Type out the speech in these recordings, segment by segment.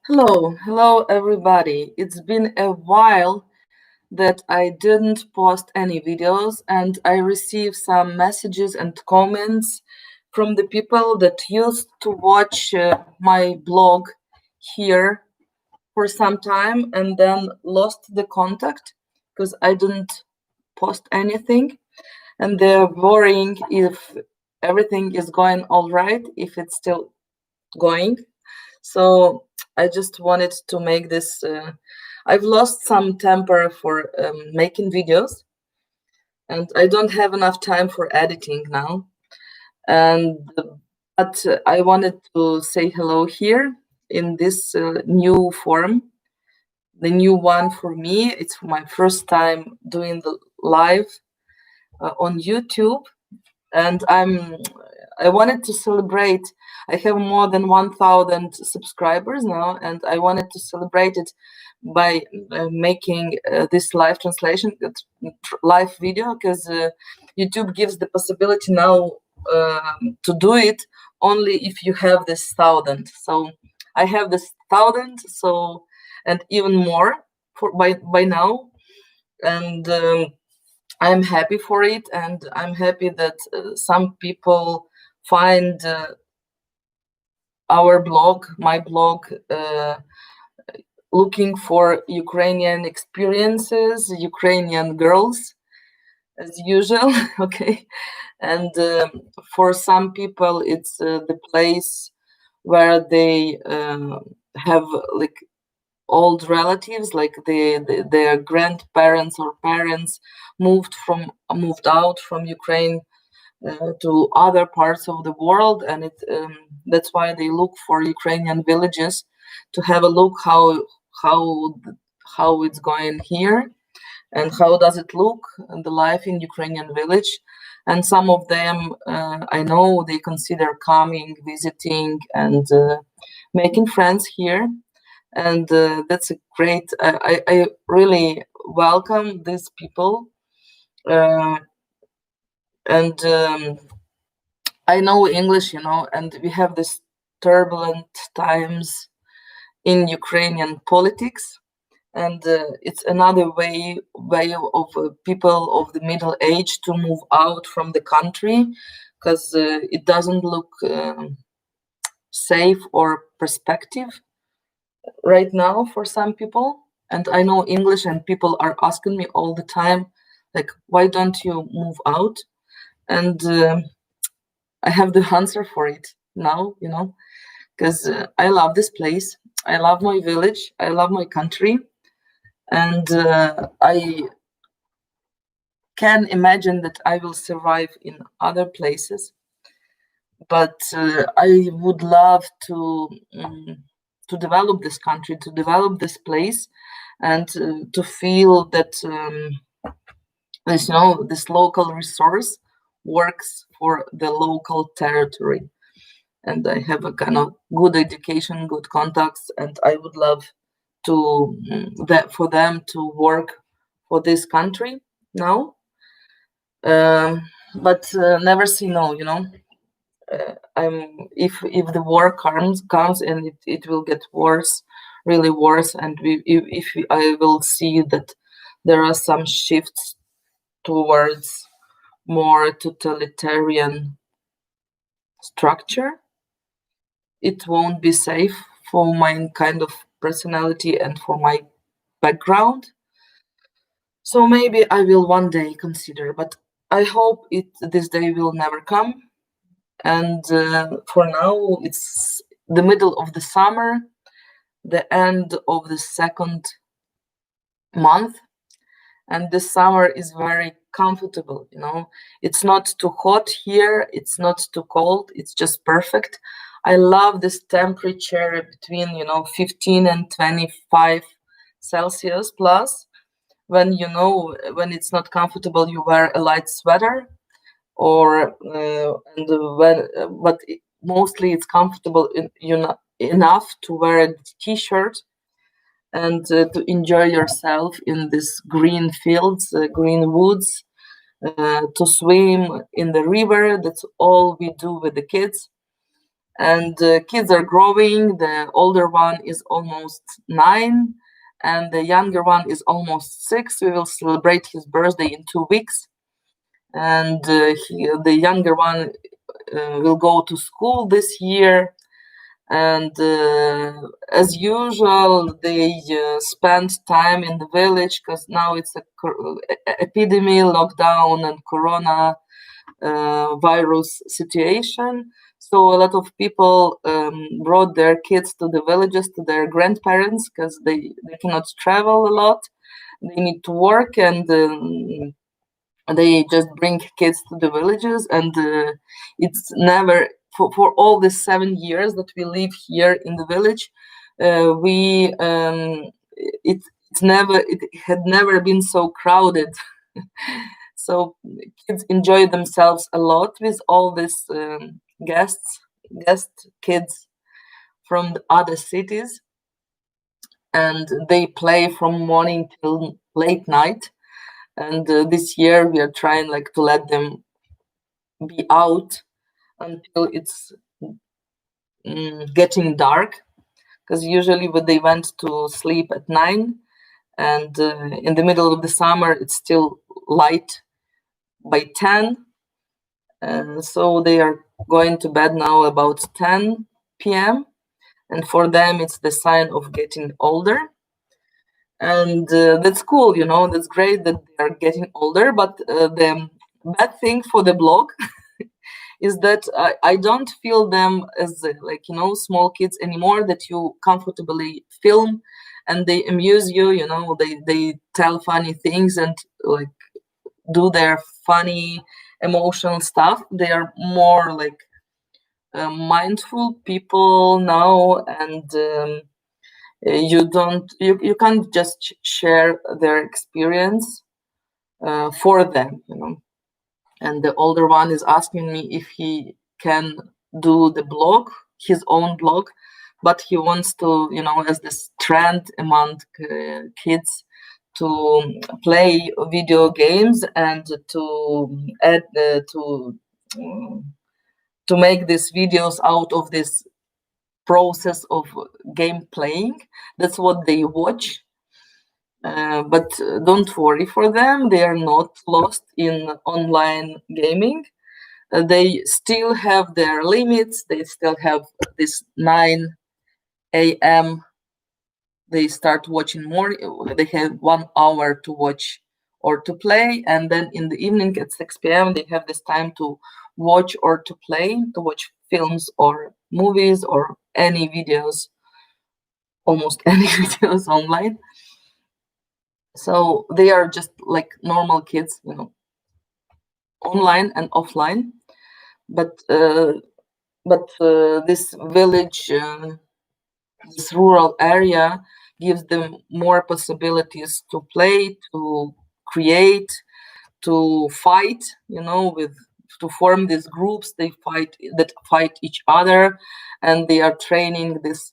Hello everybody. It's been a while that I didn't post any videos, and I received some messages and comments from the people that used to watch my blog here for some time and then lost the contact because I didn't post anything, and they're worrying if everything is going all right, if it's still going. So I just wanted to make this. I've lost some temper for making videos, and I don't have enough time for editing now. And but I wanted to say hello here in this new form, the new one for me. It's my first time doing the live on YouTube, and I wanted to celebrate. I have more than 1,000 subscribers now, and I wanted to celebrate it by making this live translation, live video, because YouTube gives the possibility now to do it only if you have this 1,000. So I have this 1,000, so and even more for by now, and. I'm happy for it, and I'm happy that some people find my blog, looking for Ukrainian experiences, Ukrainian girls, as usual. Okay, and for some people, it's the place where they have like old relatives, like their grandparents or parents moved out from Ukraine to other parts of the world, and that's why they look for Ukrainian villages to have a look how how it's going here and how does it look the life in Ukrainian village. And some of them I know they consider coming, visiting, and making friends here, and that's a great. I really welcome these people, uh, and I know English, and we have this turbulent times in Ukrainian politics, and it's another way of people of the middle age to move out from the country because it doesn't look safe or perspective right now for some people. And I know English, and people are asking me all the time, like, why don't you move out? And I have the answer for it now, because I love this place. I love my village. I love my country. And I can imagine that I will survive in other places. But I would love to develop this country, to develop this place, and to feel that this local resource works for the local territory. And I have a kind of good education, good contacts, and I would love to that for them to work for this country now. But never say no, if the war comes and it will get worse, really worse, and I will see that there are some shifts towards more totalitarian structure, it won't be safe for my kind of personality and for my background. So maybe I will one day consider, but I hope this day will never come. And for now, it's the middle of the summer, the end of the second month, and this summer is very comfortable. It's not too hot here, it's not too cold, it's just perfect. I love this temperature between 15 and 25 Celsius plus. When it's not comfortable, you wear a light sweater, or but mostly it's comfortable enough to wear a t-shirt and to enjoy yourself in these green fields, green woods, to swim in the river. That's all we do with the kids. And kids are growing. The older one is almost 9, and the younger one is almost 6. We will celebrate his birthday in 2 weeks, and the younger one will go to school this year. And as usual, they spend time in the village because now it's a epidemic, lockdown, and corona virus situation. So a lot of people brought their kids to the villages to their grandparents because they cannot travel a lot. They need to work, and they just bring kids to the villages. And it's never for all the 7 years that we live here in the village. We it had never been so crowded. So kids enjoy themselves a lot with all these guest kids from the other cities, and they play from morning till late night. And this year we are trying to let them be out until it's getting dark, because usually when they went to sleep at 9, and in the middle of the summer it's still light by 10. So they are going to bed now about 10 p.m. And for them, it's the sign of getting older. And that's cool, that's great that they are getting older. But the bad thing for the blog is that I don't feel them as small kids anymore that you comfortably film and they amuse you, they tell funny things and do their funny emotional stuff. They are more mindful people now, and you can't just share their experience for them, And the older one is asking me if he can do the blog, his own blog, but he wants to, as this trend among kids, to play video games and to add to make these videos out of this process of game playing. That's what they watch. But don't worry for them. They are not lost in online gaming. They still have their limits. They still have this 9 a.m. They start watching more. They have 1 hour to watch or to play. And then in the evening at 6 p.m., they have this time to watch or to play, to watch films or movies or any videos, almost any videos online. So they are just like normal kids, online and offline. But this village, this rural area gives them more possibilities to play, to create, to fight, to form these groups. They fight each other, and they are training this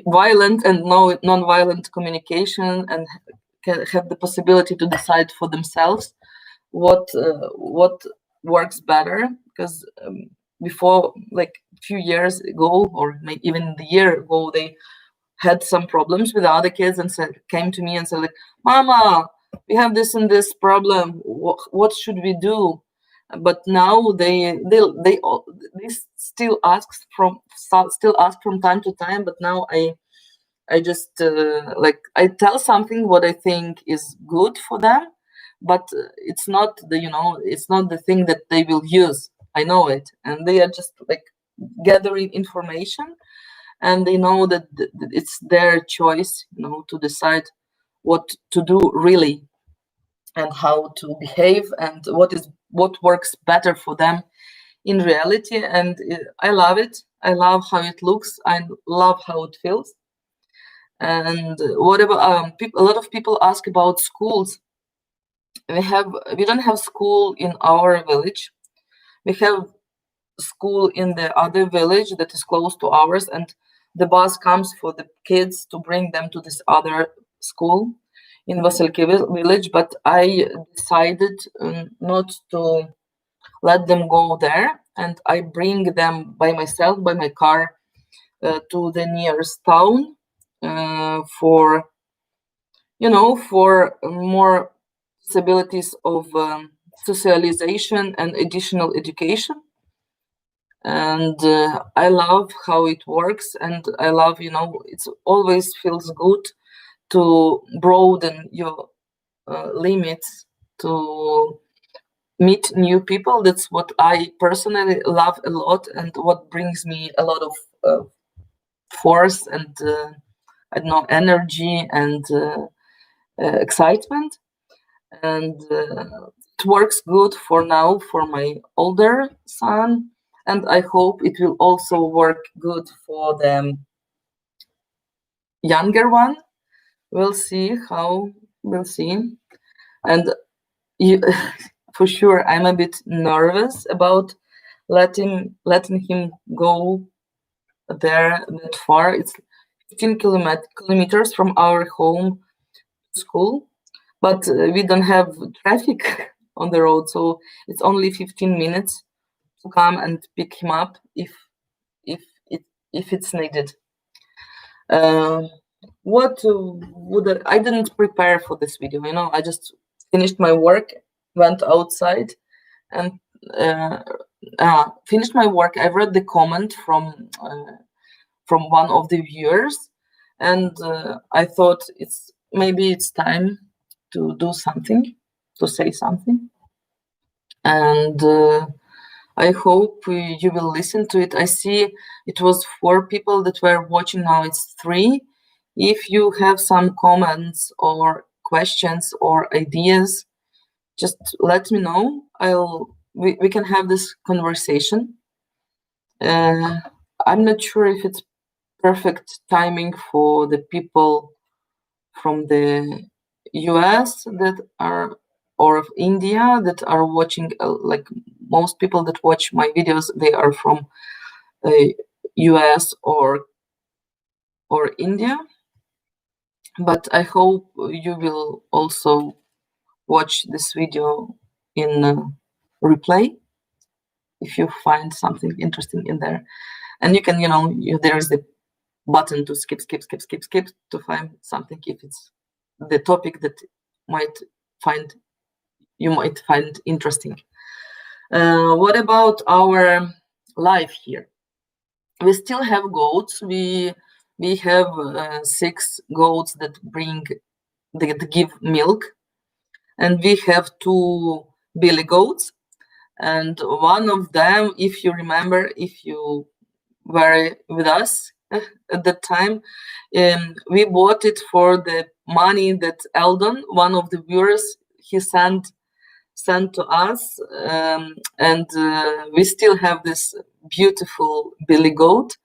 violent and non-violent communication, and can have the possibility to decide for themselves what works better. Because before, a few years ago, or maybe even the year ago, they had some problems with other kids and came to me and said, "Mama, we have this and this problem. What should we do?" But now they still ask from time to time. But now I just I tell something what I think is good for them, but it's not the thing that they will use. I know it, and they are just gathering information, and they know that it's their choice, to decide what to do really, and how to behave, and what works better for them in reality. And I love it. I love how it looks. I love how it feels. And whatever, a lot of people ask about schools. We don't have school in our village. We have school in the other village that is close to ours, and the bus comes for the kids to bring them to this other school in Vasilki village. But I decided not to let them go there, and I bring them by myself, by my car, to the nearest town for more possibilities of socialization and additional education. And I love how it works, and I love, it's always feels good to broaden your limits, to meet new people. That's what I personally love a lot, and what brings me a lot of force and I don't know, energy and excitement. And it works good for now for my older son, and I hope it will also work good for the younger one. We'll see how. We'll see. And you, for sure, I'm a bit nervous about letting him go there that far. It's 15 kilometers from our home to school, but we don't have traffic on the road, so it's only 15 minutes to come and pick him up if it's needed. What would I didn't prepare for this video, I just finished my work, went outside, and finished my work. I read the comment from one of the viewers, and I thought maybe it's time to do something, to say something, and I hope you will listen to it. I see it was 4 people that were watching, now it's 3. If you have some comments or questions or ideas, just let me know. We can have this conversation. I'm not sure if it's perfect timing for the people from the US that are, or of India that are watching. Like most people that watch my videos, they are from US or India. But I hope you will also watch this video in replay if you find something interesting in there. And you can, there's the button to skip to find something if it's the topic that you might find interesting. What about our life here? We still have goats. We have 6 goats that give milk, and we have 2 billy goats, and one of them, if you remember, if you were with us at that time, we bought it for the money that Eldon, one of the viewers, he sent to us, and we still have this beautiful billy goat,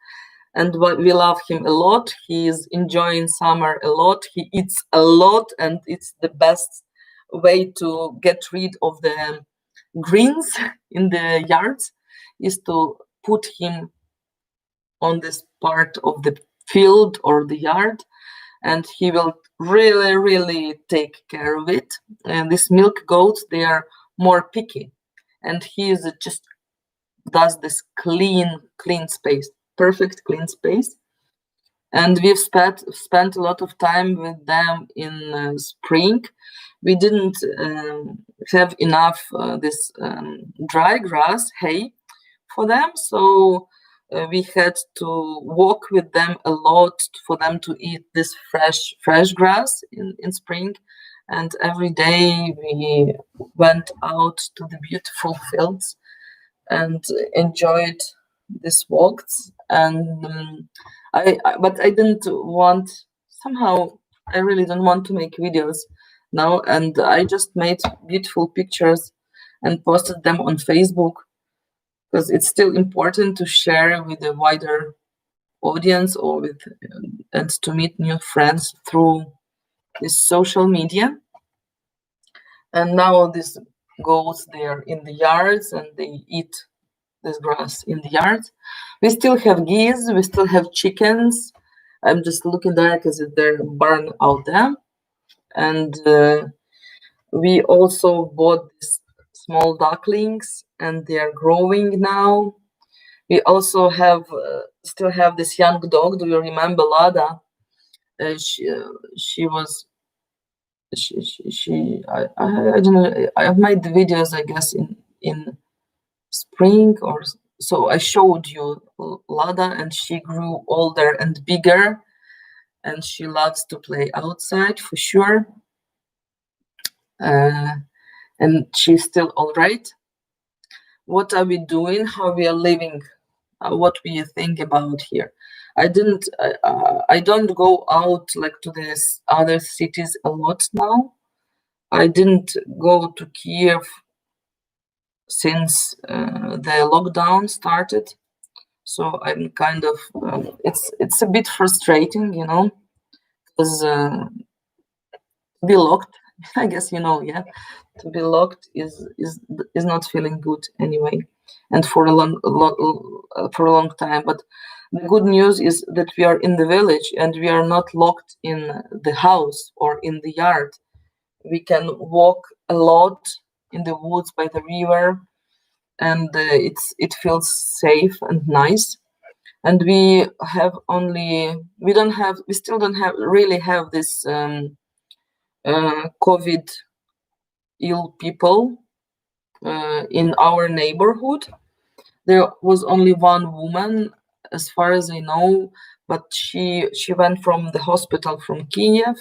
and we love him a lot. He is enjoying summer a lot. He eats a lot, and it's the best way to get rid of the greens in the yards is to put him on this part of the field or the yard, and he will really take care of it. And these milk goats, they are more picky, and he is just does this clean space, perfect clean space. And we've spent a lot of time with them in spring. We didn't have enough this dry grass, hay, for them, so we had to walk with them a lot for them to eat this fresh grass in spring. And every day we went out to the beautiful fields and enjoyed these walks. And but I didn't want, somehow I really don't want to make videos now, and I just made beautiful pictures and posted them on Facebook, because it's still important to share with a wider audience, or and to meet new friends through this social media. And now these goats, they are in the yards and they eat this grass in the yard. We still have geese, we still have chickens. I'm just looking there because they're barn out there. And we also bought these small ducklings and they are growing now. We also have still have this young dog. Do you remember Lada? She was she I don't know. I have made the videos, I guess, in spring or so. I showed you Lada, and she grew older and bigger, and she loves to play outside for sure. And she's still all right. What are we doing? How we are living? What do you think about here? I don't go out like to these other cities a lot now. I didn't go to Kiev since the lockdown started, so I'm kind of it's a bit frustrating, because be locked. I guess yeah, to be locked is not feeling good anyway, and for for a long time. But the good news is that we are in the village and we are not locked in the house or in the yard. We can walk a lot in the woods by the river, and it feels safe and nice. And we still don't have really have this COVID ill people in our neighborhood. There was only one woman, as far as I know, but she went from the hospital from Kiev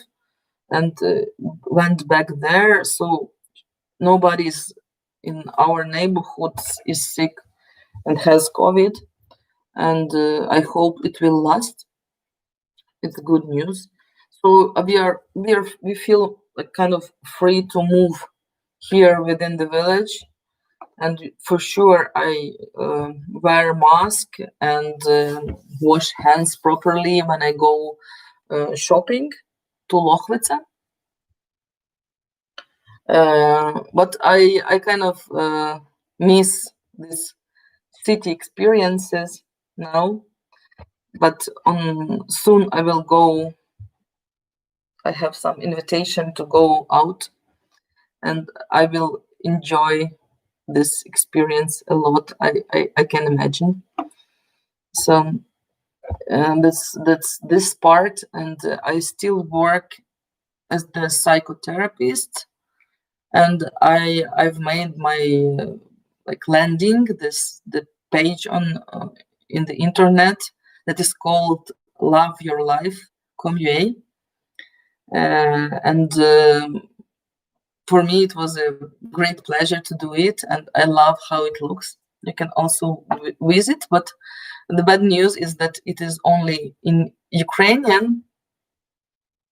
and went back there. So nobody's in our neighborhoods is sick and has COVID, and I hope it will last. It's good news. So we feel like kind of free to move here within the village, and for sure I wear mask and wash hands properly when I go shopping to Lochvice. But I kind of miss these city experiences now. But soon I will go. I have some invitation to go out, and I will enjoy this experience a lot. I can imagine. So that's this part, and I still work as the psychotherapist, and I've made my like landing the page on in the internet that is called Love Your Life Comua. And for me it was a great pleasure to do it, and I love how it looks. You can also visit, but the bad news is that it is only in Ukrainian.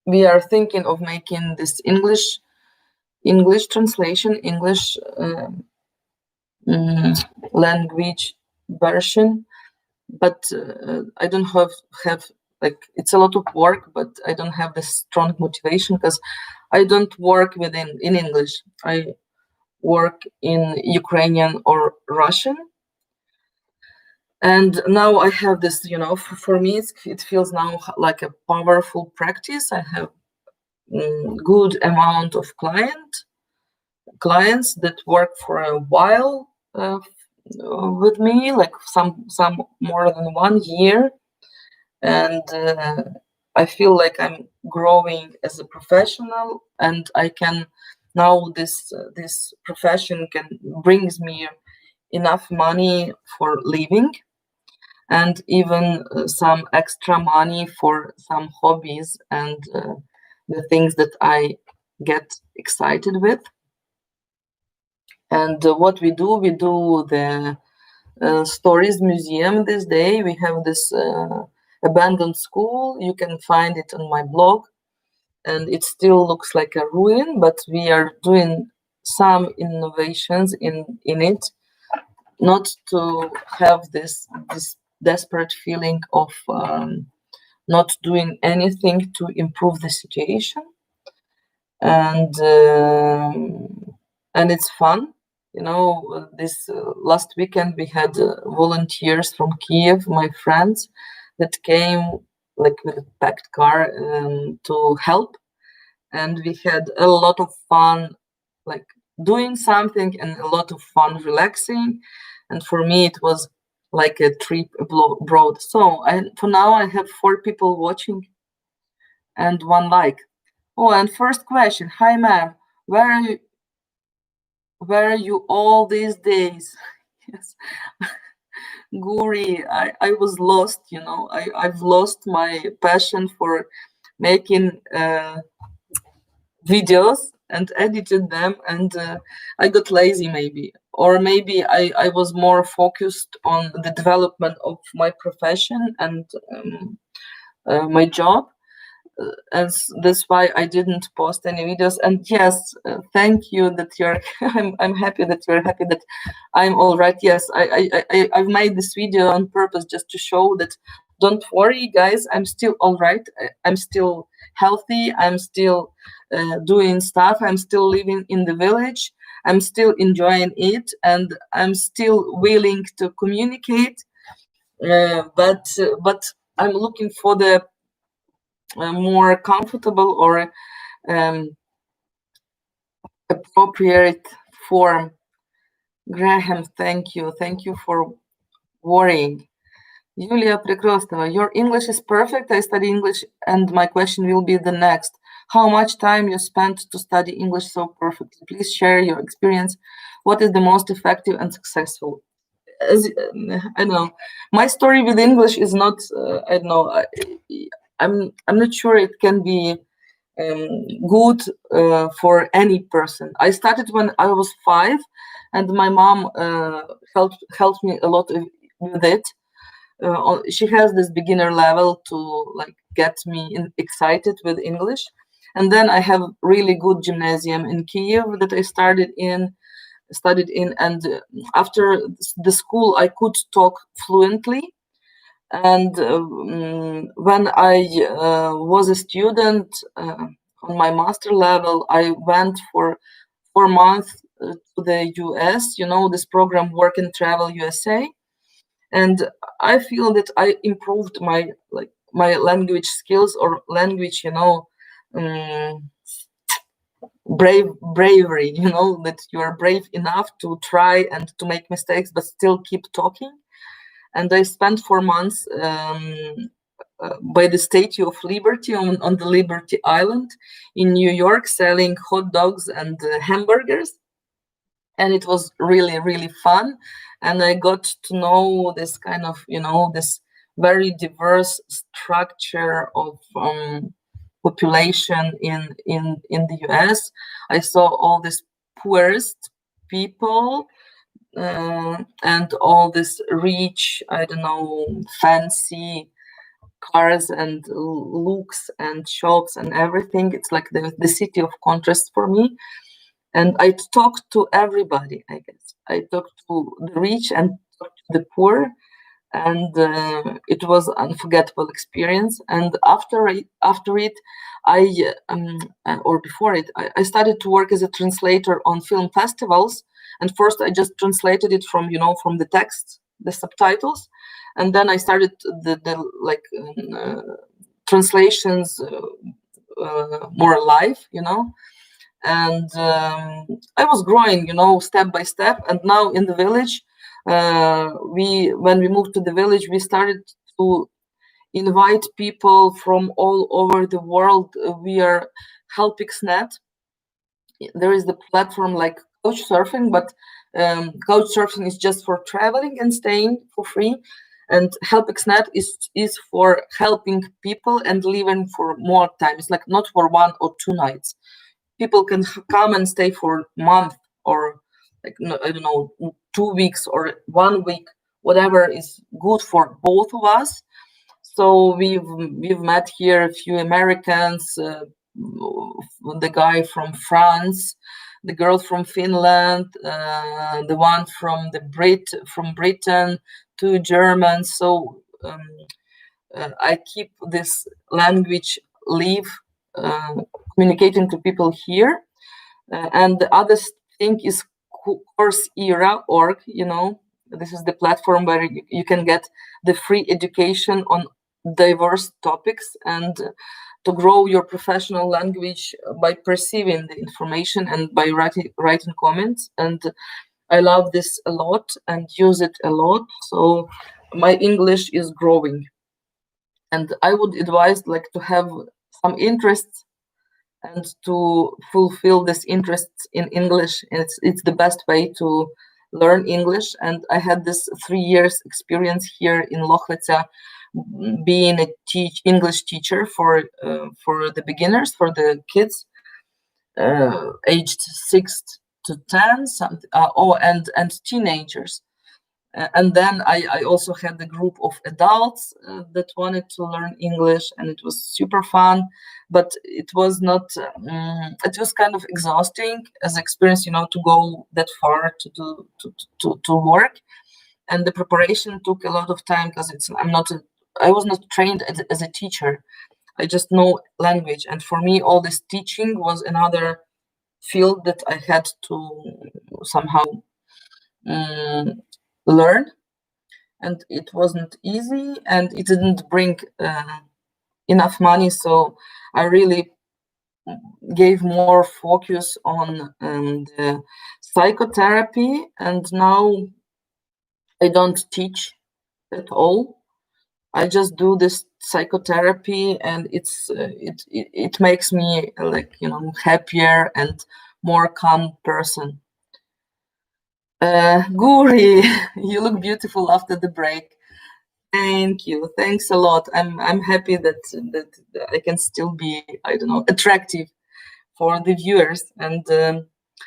We are thinking of making this English translation, English language version, but I don't have like, it's a lot of work, but I don't have the strong motivation because I don't work in English. I work in Ukrainian or Russian. And now I have this, for me, it feels now like a powerful practice. I have good amount of clients that work for a while with me, like some more than 1 year. And I feel like I'm growing as a professional, and I can now this profession brings me enough money for living, and even some extra money for some hobbies and the things that I get excited with. And what we do the Stories Museum this day. We have this abandoned school. You can find it on my blog, and it still looks like a ruin, but we are doing some innovations in it, not to have this desperate feeling of not doing anything to improve the situation. And it's fun. This last weekend we had volunteers from Kiev, my friends, that came like with a packed car to help, and we had a lot of fun, like doing something and a lot of fun, relaxing. And for me, it was like a trip abroad. So for now, I have 4 people watching and 1 like. Oh, and first question. Hi, ma'am. Where are you? Where are you all these days? Yes. Guri, I was lost, you know. I've lost my passion for making videos and edited them, and I got lazy maybe. Or maybe I was more focused on the development of my profession and my job. And that's why I didn't post any videos. And yes, thank you that you're. I'm happy that you're happy that I'm all right. Yes, I've made this video on purpose just to show that. Don't worry, guys. I'm still all right. I'm still healthy. I'm still doing stuff. I'm still living in the village. I'm still enjoying it, and I'm still willing to communicate. But I'm looking for the more comfortable or appropriate form. Graham, thank you. Thank you for worrying. Yulia Prekrostova, your English is perfect. I study English, and my question will be the next. How much time you spent to study English so perfectly? Please share your experience. What is the most effective and successful? As I know, my story with English is not. I don't know. I'm not sure it can be good for any person. I started when I was 5, and my mom helped me a lot with it. She has this beginner level to like get me excited with English, and then I have really good gymnasium in Kiev that I studied in, and after the school I could talk fluently. And when I was a student on my master level, I went for 4 months to the US, you know, this program Work and Travel USA. And I feel that I improved my language skills or language, you know, bravery, you know, that you are brave enough to try and to make mistakes, but still keep talking. And I spent 4 months by the Statue of Liberty on the Liberty Island in New York, selling hot dogs and hamburgers. And it was really, really fun. And I got to know this kind of, you know, this very diverse structure of population in the US. I saw all these poorest people and all this rich, I don't know, fancy cars and looks and shops and everything. It's like the city of contrast for me. And I talked to everybody, I guess. I talked to the rich and talked to the poor, and it was unforgettable experience. And after it, or before it, I started to work as a translator on film festivals. And first, I just translated it from, you know, from the text, the subtitles, and then I started the translations more live, you know. And I was growing, you know, step by step. And now in the village, when we moved to the village, we started to invite people from all over the world. We are HelpXNet. There is the platform like Couchsurfing, but Couchsurfing is just for traveling and staying for free. And HelpXNet is for helping people and living for more time. It's like not for 1 or 2 nights. People can come and stay for a month or like, I don't know, 2 weeks or 1 week, whatever is good for both of us. So we've met here a few Americans, the guy from France, the girl from Finland, the one from Britain, 2 Germans. So I keep this language live, communicating to people here. And the other thing is Coursera.org, you know. This is the platform where you can get the free education on diverse topics and to grow your professional language by perceiving the information and by writing comments. And I love this a lot and use it a lot. So my English is growing. And I would advise like to have some interests and to fulfill this interest in English. It's the best way to learn English. And I had this 3 years experience here in Lochwitza, being a English teacher for the beginners, for the kids aged 6 to 10, and teenagers. And then I also had a group of adults that wanted to learn English, and it was super fun, but it was not, it was kind of exhausting as experience, to go that far to work. And the preparation took a lot of time because I was not trained as a teacher. I just know language. And for me, all this teaching was another field that I had to somehow learn, and it wasn't easy, and it didn't bring enough money. So I really gave more focus on the psychotherapy, and now I don't teach at all. I just do this psychotherapy, and it makes me like happier and more calm person. Guri, you look beautiful after the break. Thank you. Thanks a lot. I'm happy that I can still be, I don't know, attractive for the viewers, and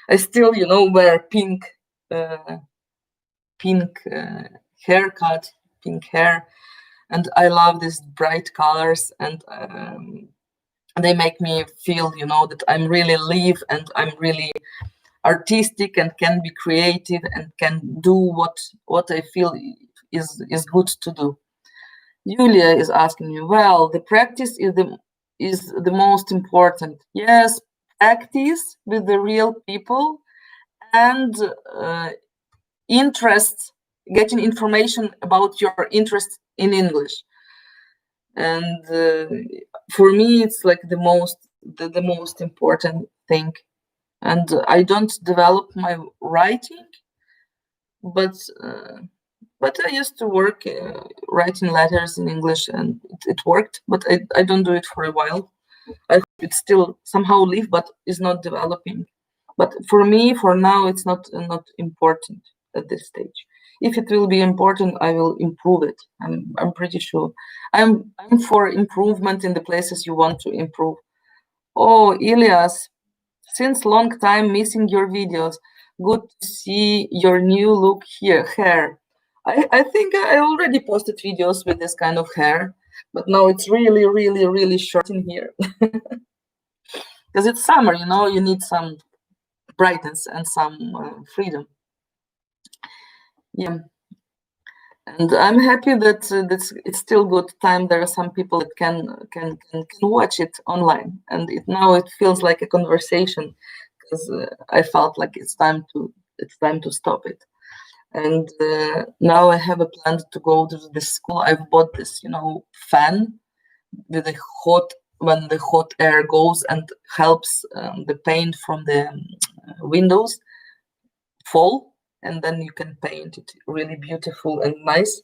I still wear pink haircut, pink hair, and I love these bright colors, and they make me feel that I'm really live, and I'm really artistic, and can be creative, and can do what I feel is good to do. Julia is asking me, well, the practice is the most important. Yes, practice with the real people, and getting information about your interest in English. And for me, it's like the most important thing. And I don't develop my writing, but I used to work writing letters in English, and it worked. But I don't do it for a while. I hope it still somehow live, but is not developing. But for me, for now, it's not important at this stage. If it will be important, I will improve it. I'm pretty sure. I'm for improvement in the places you want to improve. Oh, Elias, since long time missing your videos. Good to see your new look hair. I think I already posted videos with this kind of hair, but now it's really, really, really short in here. Because it's summer, you need some brightness and some freedom. Yeah. And I'm happy that it's still good time. There are some people that can watch it online, and now it feels like a conversation, because I felt like it's time to stop it. And now I have a plan to go to the school. I've bought this fan with when the hot air goes and helps the paint from the windows fall, and then you can paint it really beautiful and nice.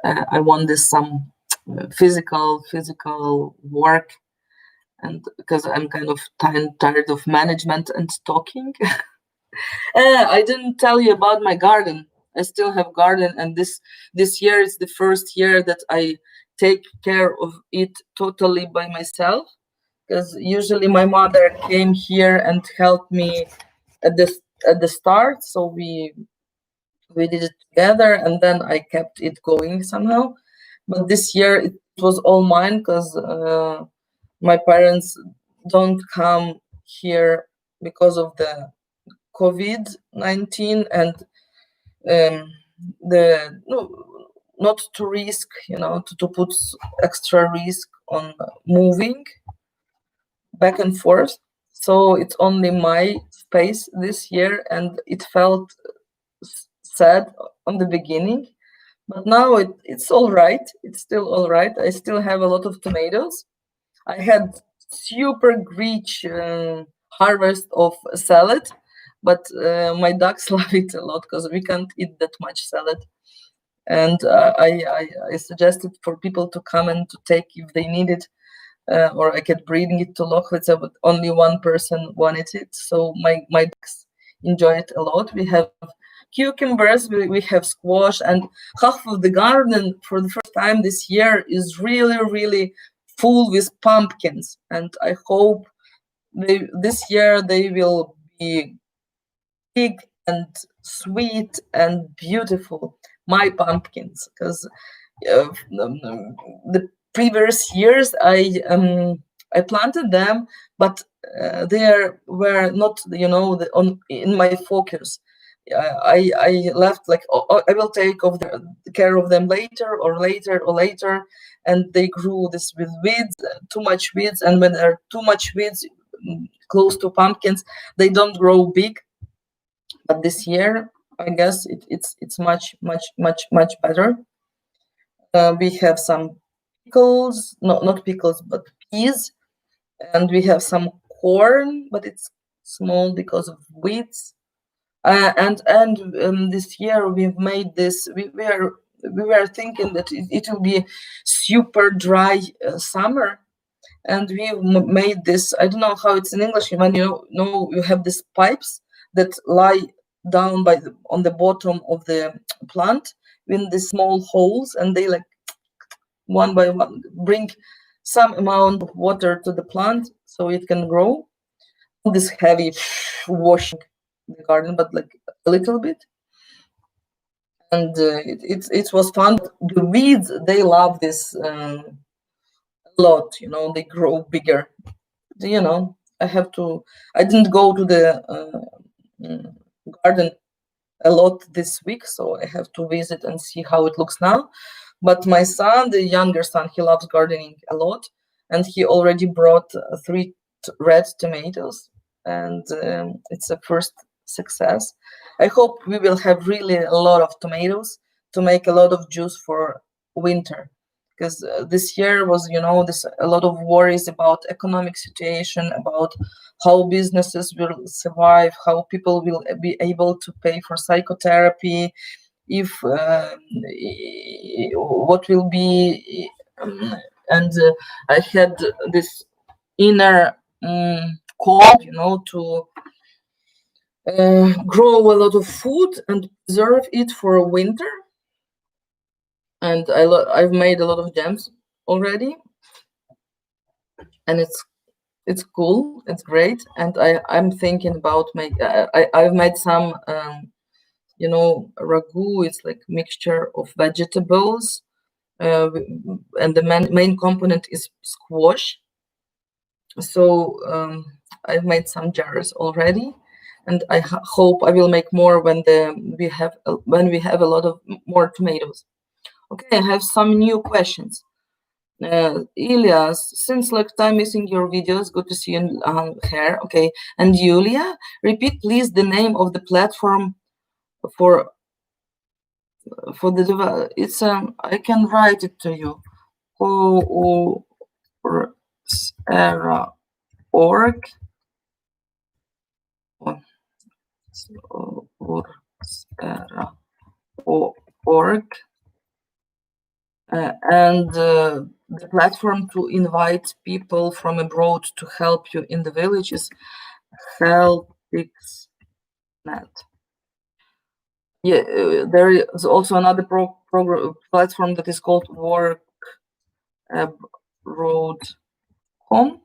I want this some physical work, and because I'm kind of tired of management and talking. I didn't tell you about my garden. I still have garden, and this year is the first year that I take care of it totally by myself, because usually my mother came here and helped me at the start, so we did it together, and then I kept it going somehow. But this year it was all mine, because my parents don't come here because of the COVID-19, and not to risk, to put extra risk on moving back and forth. So it's only my space this year, and it felt sad on the beginning, but now it's all right. It's still all right. I still have a lot of tomatoes. I had super rich harvest of salad, but my ducks love it a lot because we can't eat that much salad. And I suggested for people to come and to take if they need it, or I could bring it to Lochwitz, but only one person wanted it. So my ducks enjoy it a lot. We have cucumbers, we have squash, and half of the garden for the first time this year is really full with pumpkins. And I hope this year they will be big and sweet and beautiful. My pumpkins, because the previous years I planted them, but they were not in my focus. I left like, oh, I will take care of them later, and they grew this with weeds, too much weeds, and when there are too much weeds close to pumpkins, they don't grow big. But this year, I guess it's much better. We have some pickles, no, not pickles, but peas, and we have some corn, but it's small because of weeds. And this year we've made this. We were thinking that it will be super dry summer, and we made this. I don't know how it's in English. When you have these pipes that lie down on the bottom of the plant in these small holes, and they like one by one bring some amount of water to the plant so it can grow. This heavy washing the garden, but like a little bit. And it was fun. The weeds, they love this a lot. They grow bigger. I didn't go to the garden a lot this week, so I have to visit and see how it looks now. But my son, the younger son, he loves gardening a lot, and he already brought 3 red tomatoes, and it's a first success. I hope we will have really a lot of tomatoes to make a lot of juice for winter, because this year was, this a lot of worries about economic situation, about how businesses will survive, how people will be able to pay for psychotherapy, if what will be, and I had this inner call, to grow a lot of food and preserve it for winter. And I've made a lot of jams already, and it's cool, it's great. And I'm thinking about I've made some ragu. It's like mixture of vegetables, and the main component is squash. So I've made some jars already, and I hope I will make more when we have a lot of more tomatoes. Okay, I have some new questions. Elias, since like time missing your videos, good to see you here. Okay, and Julia, repeat please the name of the platform for the it's I can write it to you. Org. Org. And the platform to invite people from abroad to help you in the village is HelpXNet. Yeah, there is also another platform that is called WorkAbroad.com.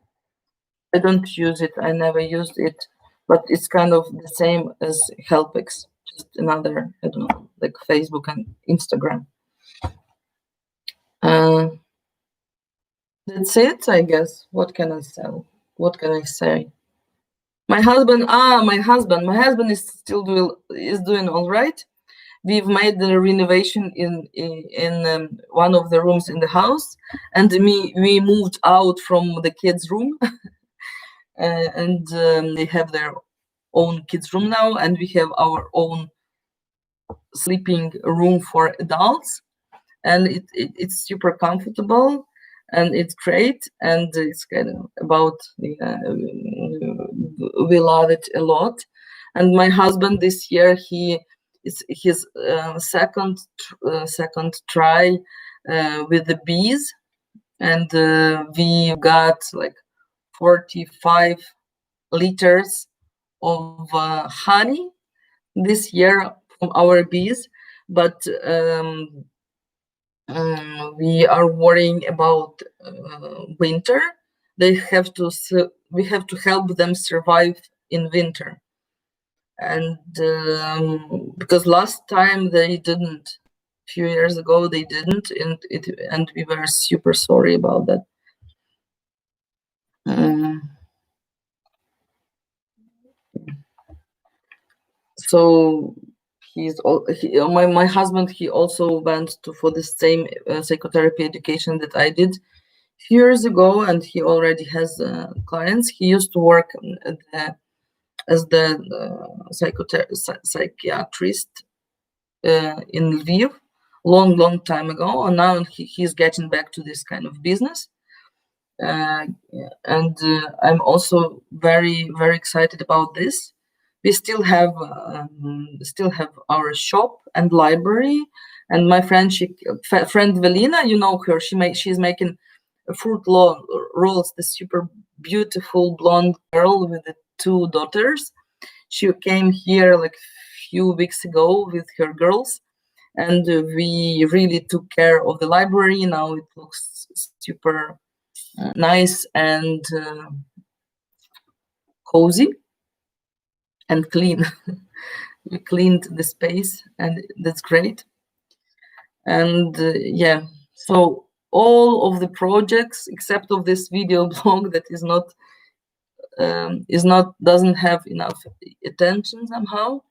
I don't use it. I never used it, but it's kind of the same as HelpX, just another, I don't know, like Facebook and Instagram. That's it, I guess. What can I say? What can I say? My husband is still doing all right. We've made the renovation in one of the rooms in the house, and we moved out from the kids' room, and they have their own kids' room now, and we have our own sleeping room for adults, and it's super comfortable. and it's great, and it's kind of about we love it a lot. And my husband this year, it's his second try with the bees, and we got like 45 liters of honey this year from our bees, but we are worrying about winter. We have to help them survive in winter, and because last time they didn't, a few years ago they didn't, and we were super sorry about that. So my husband, he also went for the same psychotherapy education that I did few years ago, and he already has clients. He used to work as the psychiatrist in Lviv long time ago, and now he's getting back to this kind of business. And I'm also very excited about this. We still have our shop and library, and my friend Velina, you know her, she's making fruit rolls, the super beautiful blonde girl with the 2 daughters. She came here like few weeks ago with her girls, and we really took care of the library. Now it looks super nice and cozy and clean. We cleaned the space, and that's great. And yeah, so all of the projects except of this video blog that doesn't have enough attention somehow,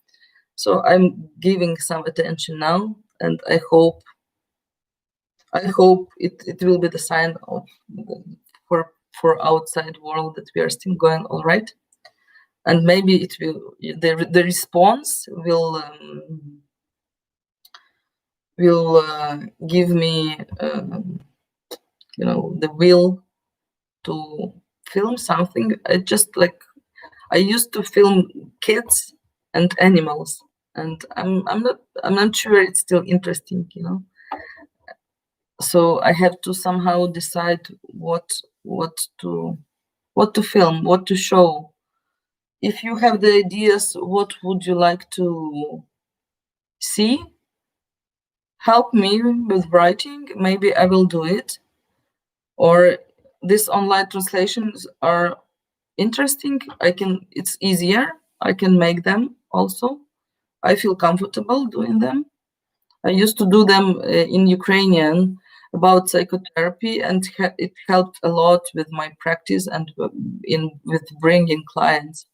so I'm giving some attention now, and I hope it will be the sign of for outside world that we are still going all right, and maybe it will, the response will give me the will to film something. I used to film kids and animals, and I'm not sure it's still interesting, so I have to somehow decide what to film, what to show. If you have the ideas, what would you like to see? Help me with writing, maybe I will do it. Or these online translations are interesting, it's easier, I can make them also. I feel comfortable doing them. I used to do them in Ukrainian about psychotherapy, and it helped a lot with my practice and with bringing clients.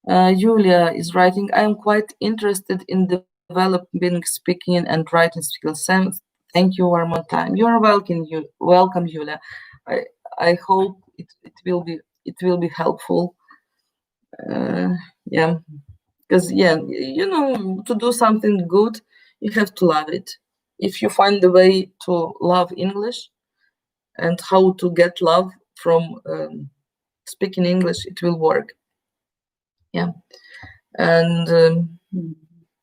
Julia is writing, I am quite interested in developing speaking and writing skills. Thank you one more time. You are welcome, Julia. I hope it will be helpful. Yeah, because to do something good, you have to love it. If you find the way to love English and how to get love from speaking English, it will work. Yeah, and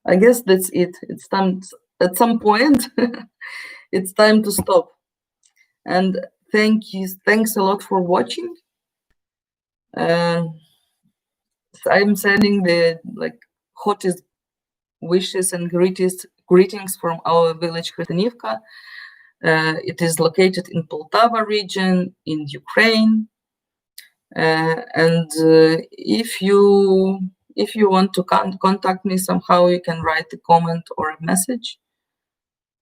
I guess that's it. It's time at some point. It's time to stop. And thanks a lot for watching. I'm sending the hottest wishes and greetings from our village Khristanivka. It is located in Poltava region in Ukraine. And if you want to contact me somehow, you can write a comment or a message.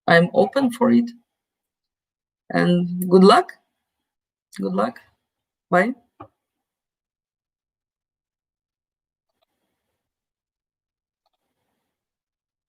I'm open for it. And good luck. Bye.